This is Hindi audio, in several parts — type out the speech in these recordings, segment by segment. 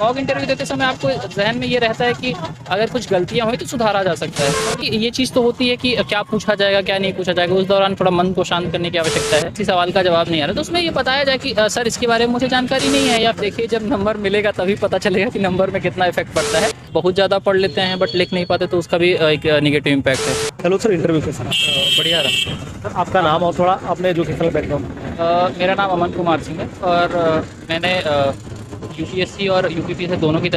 मॉक इंटरव्यू देते समय आपको जहन में ये रहता है कि अगर कुछ गलतियां हुई तो सुधारा जा सकता है। ये चीज़ तो होती है कि क्या पूछा जाएगा क्या नहीं पूछा जाएगा, उस दौरान थोड़ा मन को शांत करने की आवश्यकता है। किसी सवाल का जवाब नहीं आ रहा तो उसमें ये बताया जाए कि सर इसके बारे में मुझे जानकारी नहीं है, या देखिए जब नंबर मिलेगा तभी पता चलेगा कि नंबर में कितना इफेक्ट पड़ता है। बहुत ज़्यादा पढ़ लेते हैं बट लिख नहीं पाते तो उसका भी एक नेगेटिव इम्पैक्ट है। हेलो सर, इंटरव्यू कैसा रहा? बढ़िया रहा। सर आपका नाम और थोड़ा अपने एजुकेशनल बैकग्राउंड। मेरा नाम अमन कुमार सिंह है और मैंने यूपीएससी और यूपीपीएससी दोनों की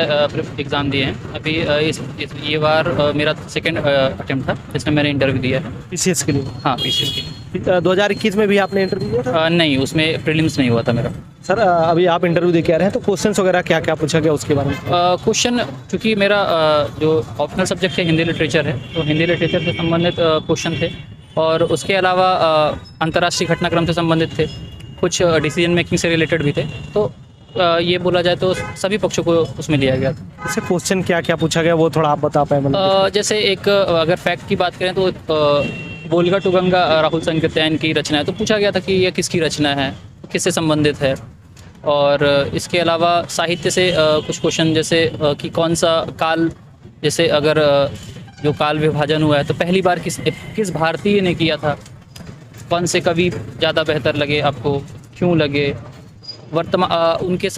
एग्ज़ाम दिए हैं। अभी ये बार मेरा सेकंड अटेम्प्ट था जिसमें मैंने इंटरव्यू दिया है। पीसीएस के लिए? हाँ, पीसीएस की। 2021 में भी आपने इंटरव्यू दिया था? नहीं, उसमें प्रीलिम्स नहीं हुआ था मेरा। सर अभी आप इंटरव्यू दे के आ रहे हैं तो क्वेश्चंस वगैरह क्या क्या पूछा गया उसके बारे में? क्वेश्चन चूँकि मेरा जो ऑप्शनल सब्जेक्ट है हिंदी लिटरेचर है, तो हिंदी लिटरेचर से संबंधित क्वेश्चन थे और उसके अलावा अंतर्राष्ट्रीय घटनाक्रम से संबंधित थे, कुछ डिसीजन मेकिंग से रिलेटेड भी थे। तो ये बोला जाए तो सभी पक्षों को उसमें लिया गया था। जैसे क्वेश्चन क्या क्या पूछा गया वो थोड़ा आप बता पाए? मतलब जैसे एक अगर फैक्ट की बात करें तो वोल्गा टू गंगा राहुल संकीर्तन की रचना है, तो पूछा गया था कि यह किसकी रचना है, किससे संबंधित है। और इसके अलावा साहित्य से कुछ क्वेश्चन जैसे कि कौन सा काल, जैसे अगर जो काल विभाजन हुआ है तो पहली बार किस भारतीय ने किया था, कौन से कवि ज़्यादा बेहतर लगे आपको, क्यों लगे, उनके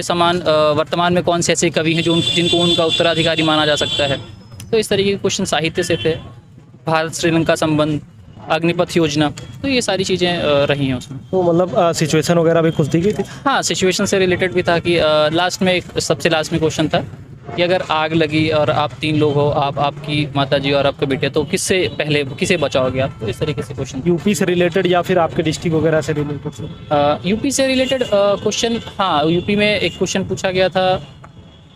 समान वर्तमान में कौन से ऐसे कवि हैं जिनको उनका उत्तराधिकारी माना जा सकता है। तो इस तरीके के क्वेश्चन साहित्य से थे। भारत श्रीलंका संबंध, अग्निपथ योजना, तो ये सारी चीज़ें रही हैं उसमें। तो मतलब सिचुएशन वगैरह भी कुछ दी गई थी? हाँ, सिचुएशन से रिलेटेड भी था कि लास्ट में सबसे लास्ट में क्वेश्चन था कि अगर आग लगी और आप 3 लोग हो, आपकी माताजी और आपके बेटे, तो किसे बचाओगे आप? तो इस तरीके से क्वेश्चन। यूपी से रिलेटेड या फिर आपके डिस्ट्रिक्ट वगैरह से रिलेटेड? यूपी से रिलेटेड क्वेश्चन, हाँ, यूपी में एक क्वेश्चन पूछा गया था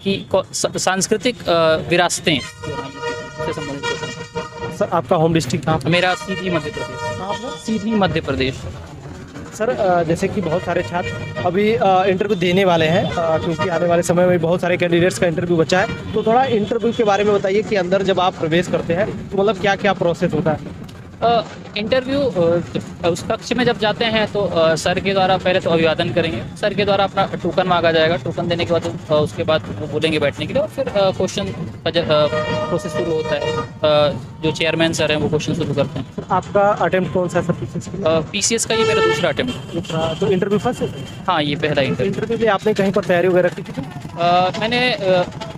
कि सांस्कृतिक विरासतें से संबंधित क्वेश्चन। सर आपका होम डिस्ट्रिक्ट कहाँ? मेरा सीधी मध्य प्रदेश। सीधी मध्य प्रदेश। सर जैसे कि बहुत सारे छात्र अभी इंटरव्यू देने वाले हैं, क्योंकि आने वाले समय में बहुत सारे कैंडिडेट्स का इंटरव्यू बचा है, तो थोड़ा इंटरव्यू के बारे में बताइए कि अंदर जब आप प्रवेश करते हैं तो मतलब क्या क्या प्रोसेस होता है? इंटरव्यू उस कक्ष में जब जाते हैं तो सर के द्वारा पहले तो अभिवादन करेंगे, सर के द्वारा अपना टोकन मांगा जाएगा, टोकन देने के बाद उसके बाद वो बोलेंगे बैठने के लिए और फिर क्वेश्चन प्रोसेस शुरू होता है। जो चेयरमैन सर हैं वो क्वेश्चन शुरू करते हैं। सर आपका अटेम्प्ट कौन सा है सर पीसीएस के लिए? पीसीएस का ये मेरा दूसरा अटेम्प्ट। तो इंटरव्यू फर्स्ट है? हाँ, ये पहला इंटरव्यू में आपने कहीं पर तैयारी वगैरह की थी? मैंने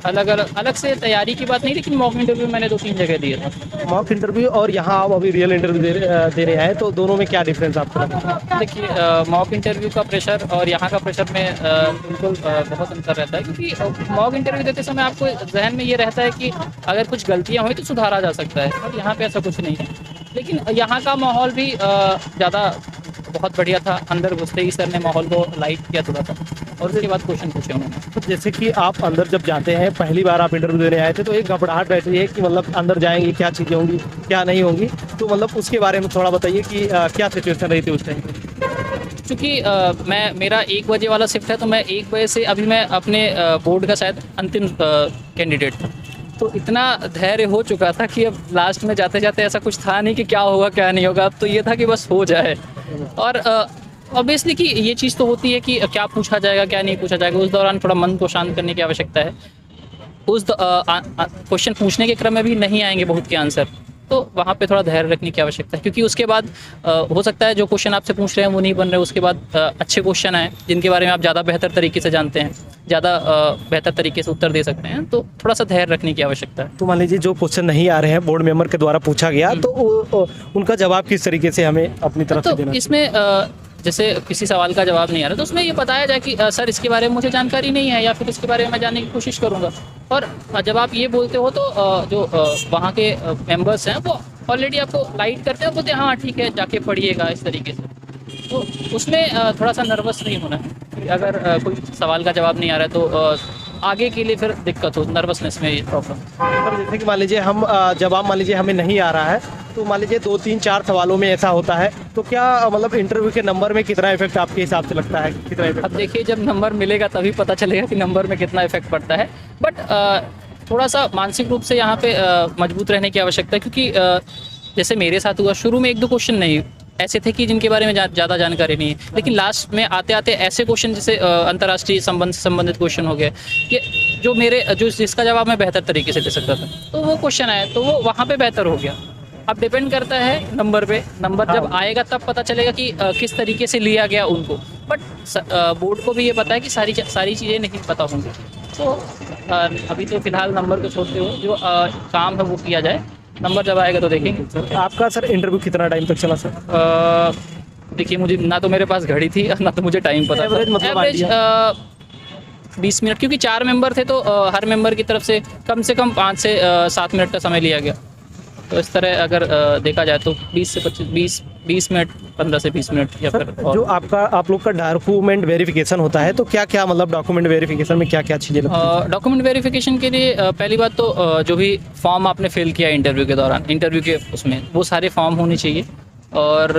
अलग से तैयारी की बात नहीं, लेकिन मॉक इंटरव्यू मैंने 2-3 जगह दिए थे। मॉक इंटरव्यू और यहाँ आप अभी रियल इंटरव्यू दे रहे हैं, तो दोनों में क्या डिफरेंस आपको लगता है? देखिए, मॉक इंटरव्यू का प्रेशर और यहाँ का प्रेशर में बिल्कुल बहुत अंतर रहता है, क्योंकि मॉक इंटरव्यू देते समय आपको जहन में ये रहता है कि अगर कुछ गलतियाँ हुई तो सुधारा जा सकता है, और यहाँ पे ऐसा कुछ नहीं है। लेकिन यहाँ का माहौल भी ज़्यादा बहुत बढ़िया था। अंदर घुसते ही सर ने माहौल को लाइट किया थोड़ा सा और उसके बाद क्वेश्चन पूछे उन्होंने। तो जैसे कि आप अंदर जब जाते हैं, पहली बार आप इंटरव्यू देने आए थे, तो एक घबराहट रहती है कि मतलब अंदर जाएंगे क्या चीज़ें होंगी क्या नहीं होंगी, तो मतलब उसके बारे में थोड़ा बताइए कि क्या सिचुएशन रही थी उस टाइम? क्योंकि मेरा 1 बजे वाला शिफ्ट है, तो मैं 1 बजे से अभी मैं अपने बोर्ड का शायद अंतिम कैंडिडेट था, तो इतना धैर्य हो चुका था कि अब लास्ट में जाते जाते ऐसा कुछ था नहीं कि क्या होगा क्या नहीं होगा। अब तो ये था कि बस हो जाए। और ऑब्वियसली कि ये चीज़ तो होती है कि क्या पूछा जाएगा क्या नहीं पूछा जाएगा, उस दौरान थोड़ा मन को शांत करने की आवश्यकता है। उस क्वेश्चन पूछने के क्रम में भी नहीं आएंगे बहुत के आंसर, तो वहाँ पे थोड़ा धैर्य रखने की आवश्यकता है, क्योंकि उसके बाद हो सकता है जो क्वेश्चन आपसे पूछ रहे हैं वो नहीं बन रहे, उसके बाद अच्छे क्वेश्चन आए जिनके बारे में आप ज़्यादा बेहतर तरीके से जानते हैं, ज़्यादा बेहतर तरीके से उत्तर दे सकते हैं, तो थोड़ा सा धैर्य रखने की आवश्यकता है। तो मान लीजिए जो क्वेश्चन नहीं आ रहे हैं, बोर्ड मेंबर के द्वारा पूछा गया, तो उनका जवाब किस तरीके से हमें अपनी तरफ से देना? इसमें जैसे किसी सवाल का जवाब नहीं आ रहा तो उसमें ये बताया जाए कि सर इसके बारे में मुझे जानकारी नहीं है, या फिर इसके बारे में मैं जानने की कोशिश करूँगा। और जब आप ये बोलते हो तो जो वहाँ के मेंबर्स हैं वो ऑलरेडी आपको गाइड करते हैं, बोलते हैं हाँ ठीक है जाके पढ़िएगा इस तरीके से। तो उसमें थोड़ा सा नर्वस नहीं होना है। अगर कोई सवाल का जवाब नहीं आ रहा है तो आगे के लिए फिर दिक्कत हो, नर्वसनेस में ये प्रॉब्लम। सर जैसे कि मान लीजिए हम जवाब मान लीजिए हमें नहीं आ रहा है, तो मान लीजिए 2-3-4 सवालों में ऐसा होता है, तो क्या मतलब इंटरव्यू के नंबर में कितना इफेक्ट आपके हिसाब से लगता है? कितना इफेक्ट? अब देखिए, जब नंबर मिलेगा तभी पता चलेगा कि नंबर में कितना इफेक्ट पड़ता है। बट थोड़ा सा मानसिक रूप से यहाँ पे मजबूत रहने की आवश्यकता है, क्योंकि जैसे मेरे साथ हुआ, शुरू में 1-2 क्वेश्चन नहीं ऐसे थे कि जिनके बारे में ज़्यादा जानकारी नहीं है, लेकिन लास्ट में आते आते ऐसे क्वेश्चन जैसे अंतर्राष्ट्रीय संबंध से संबंधित क्वेश्चन हो गए, ये जो जिसका जवाब मैं बेहतर तरीके से दे सकता था, तो वो क्वेश्चन आया तो वो वहाँ पे बेहतर हो गया। अब डिपेंड करता है नंबर पे, नंबर जब आएगा तब पता चलेगा कि किस तरीके से लिया गया उनको, बट बोर्ड को भी ये पता है कि सारी चीज़ें नहीं पता होंगी। तो अभी तो फिलहाल नंबर को छोड़ते हुए जो काम है वो किया जाए, नंबर जब आएगा तो देखेंगे। आपका सर इंटरव्यू कितना टाइम तक चला सर? देखिए, मुझे ना तो मेरे पास घड़ी थी ना तो मुझे टाइम पता था। Average मतलब एवरेज 20 मिनट, क्योंकि 4 मेंबर थे तो हर मेंबर की तरफ से कम 5 से 7 मिनट का समय लिया गया। तो इस तरह अगर देखा जाए तो 20 मिनट, 15 से 20 मिनट या सर, फिर जो आप लोग का डॉक्यूमेंट वेरिफिकेशन होता है, तो क्या क्या मतलब डॉक्यूमेंट वेरिफिकेशन में क्या क्या चीज़ें लगती हैं? डॉक्यूमेंट वेरिफिकेशन के लिए पहली बात तो जो भी फॉर्म आपने फिल किया इंटरव्यू के दौरान, इंटरव्यू के उसमें वो सारे फॉर्म होने चाहिए, और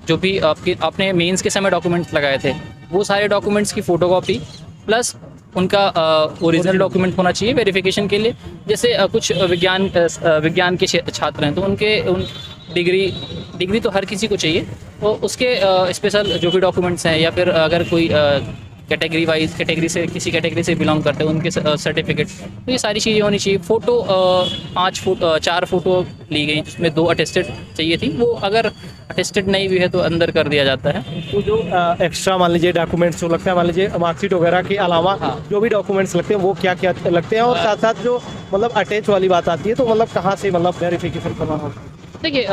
जो भी आपने मेंस के समय डॉक्यूमेंट्स लगाए थे वो सारे डॉक्यूमेंट्स की फ़ोटोकॉपी प्लस उनका ओरिजिनल डॉक्यूमेंट होना चाहिए वेरिफिकेशन के लिए। जैसे कुछ विज्ञान के छात्र हैं तो उन डिग्री तो हर किसी को चाहिए, तो उसके स्पेशल जो भी डॉक्यूमेंट्स हैं, या फिर अगर कोई कैटेगरी से किसी कैटेगरी से बिलोंग करते हैं उनके सर्टिफिकेट, तो ये सारी चीज़ें होनी चाहिए। फ़ोटो 4 फ़ोटो ली गई, जिसमें 2 अटेस्टेड चाहिए थी, वो अगर अटेस्टेड नहीं भी है तो अंदर कर दिया जाता है। तो जो एक्स्ट्रा मान लीजिए डॉक्यूमेंट्स जो लगता है, मान लीजिए मार्कशीट वगैरह के अलावा जो भी डॉक्यूमेंट्स लगते हैं वो क्या क्या लगते हैं, और साथ साथ जो मतलब अटैच वाली बात आती है तो मतलब कहाँ से मतलब वेरिफिकेशन करवाना होता है? देखिए,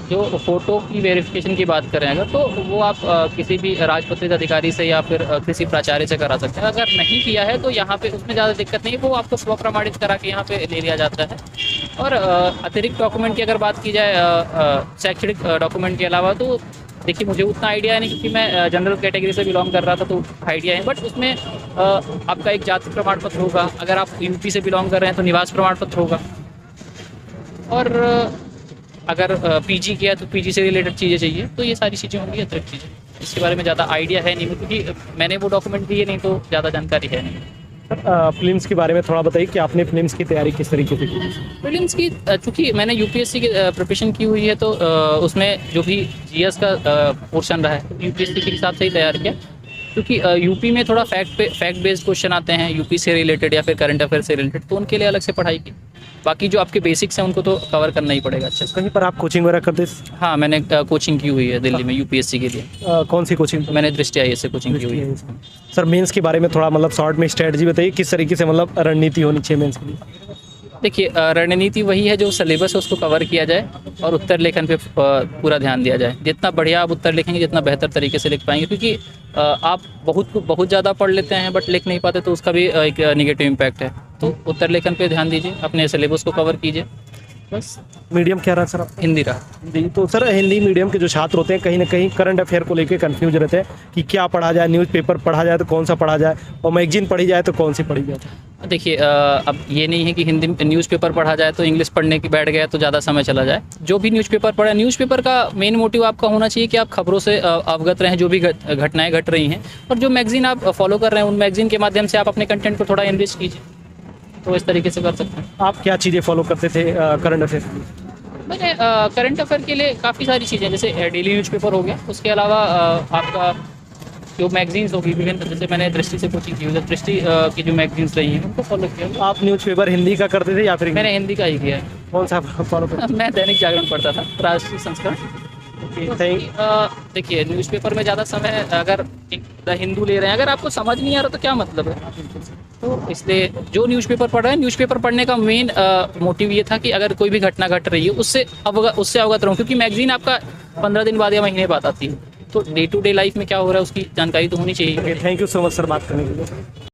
जो फ़ोटो की वेरिफिकेशन की बात करें अगर, तो वो आप किसी भी राजपत्रित अधिकारी से या फिर किसी प्राचार्य से करा सकते हैं। अगर नहीं किया है तो यहाँ पे उसमें ज़्यादा दिक्कत नहीं है, वो आपको स्व प्रमाणित करा के यहाँ पे ले लिया जाता है। और अतिरिक्त डॉक्यूमेंट की अगर बात की जाए शैक्षणिक डॉक्यूमेंट के अलावा, तो देखिए मुझे उतना आइडिया नहीं, क्योंकि मैं जनरल कैटेगरी से बिलोंग कर रहा था तो आइडिया है, बट उसमें आपका एक जाति प्रमाण पत्र होगा, अगर आप यूपी से बिलोंग कर रहे हैं तो निवास प्रमाण पत्र होगा, और अगर पीजी किया तो पीजी से रिलेटेड चीज़ें चाहिए। तो ये सारी चीज़ें होंगी, अतिरिक्त चीज़ें, इसके बारे में ज़्यादा आइडिया है नहीं, क्योंकि मैंने वो डॉक्यूमेंट दिए नहीं तो ज़्यादा जानकारी है नहीं। फिल्म्स के बारे में थोड़ा बताइए कि आपने फिल्म्स की तैयारी किस तरीके से की? प्रीलिम्स की चूँकि मैंने यूपीएससी की प्रिपरेशन की हुई है, तो उसमें जो भी जीएस का पोर्शन रहा है यूपीएससी के हिसाब से ही तैयार किया, क्योंकि यूपी में थोड़ा फैक्ट बेस्ड क्वेश्चन आते हैं यूपी से रिलेटेड या फिर करंट अफेयर से रिलेटेड, तो उनके लिए अलग से पढ़ाई की। बाकी जो आपके बेसिक्स हैं उनको तो कवर करना ही पड़ेगा अच्छे से। कहीं पर आप कोचिंग वगैरह करते? हाँ, मैंने कोचिंग की हुई है दिल्ली में यूपीएससी के लिए। कौन सी कोचिंग? मैंने दृष्टि आईएएस से कोचिंग की हुई है। सर, मेंस के बारे में थोड़ा मतलब शॉर्ट में स्ट्रेटजी बताइए, किस तरीके से मतलब रणनीति होनी चाहिए मेंस के लिए? देखिए, रणनीति वही है जो सिलेबस है उसको कवर किया जाए और उत्तर लेखन पे पूरा ध्यान दिया जाए। जितना बढ़िया आप उत्तर लिखेंगे जितना बेहतर तरीके से लिख पाएंगे, क्योंकि आप बहुत ज़्यादा पढ़ लेते हैं बट लिख नहीं पाते तो उसका भी एक नेगेटिव इम्पैक्ट है। तो उत्तर लेखन पे ध्यान दीजिए, अपने सिलेबस को कवर कीजिए, बस। मीडियम क्या रहा सर आप? हिंदी रहा। हिंदी। तो सर, हिंदी मीडियम के जो छात्र होते हैं कहीं ना कहीं करंट अफेयर को लेकर कंफ्यूज रहते हैं कि क्या पढ़ा जाए, न्यूज़पेपर पढ़ा जाए तो कौन सा पढ़ा जाए, और मैगजीन पढ़ी जाए तो कौन सी पढ़ी जाए? देखिए, अब ये नहीं है कि हिंदी न्यूज़पेपर पढ़ा जाए तो इंग्लिश पढ़ने की बैठ गया तो ज़्यादा समय चला जाए। जो भी न्यूज़पेपर पढ़े, न्यूज़पेपर का मेन मोटिव आपका होना चाहिए कि आप खबरों से अवगत रहें, जो भी घटनाएं घट रही हैं, और जो मैगजीन आप फॉलो कर रहे हैं उन मैगजीन के माध्यम से आप अपने कंटेंट को थोड़ा एनरिच कीजिए, तो इस तरीके से कर सकते हैं। आप क्या चीज़ें फॉलो करते थे करंट अफेयर? मैंने करंट अफेयर के लिए काफ़ी सारी चीज़ें, जैसे डेली न्यूज़पेपर हो गया, उसके अलावा आपका जो मैगजीन्स होगी विभिन्न, जैसे मैंने दृष्टि से कोचिंग की हुई है, दृष्टि की जो मैगजीन्स रही हैं उनको फॉलो किया। आप न्यूज़पेपर हिंदी का करते थे या फिर मैंने हिंदी का ही किया है। कौन सा फॉलो करते? मैं दैनिक जागरण पढ़ता था, राष्ट्रीय संस्करण। देखिए, न्यूज़पेपर में ज़्यादा समय अगर द हिंदू ले रहे हैं, अगर आपको समझ नहीं आ रहा तो क्या मतलब है, तो इसलिए जो न्यूज़पेपर पढ़ रहे हैं, न्यूज़पेपर पढ़ने का मेन मोटिव ये था कि अगर कोई भी घटना घट रही है उससे अवगत रहूँ, क्योंकि मैगजीन आपका 15 दिन बाद या महीने बाद आती है, तो डे टू डे लाइफ में क्या हो रहा है उसकी जानकारी तो होनी चाहिए। Thank you so much sir बात करने के लिए।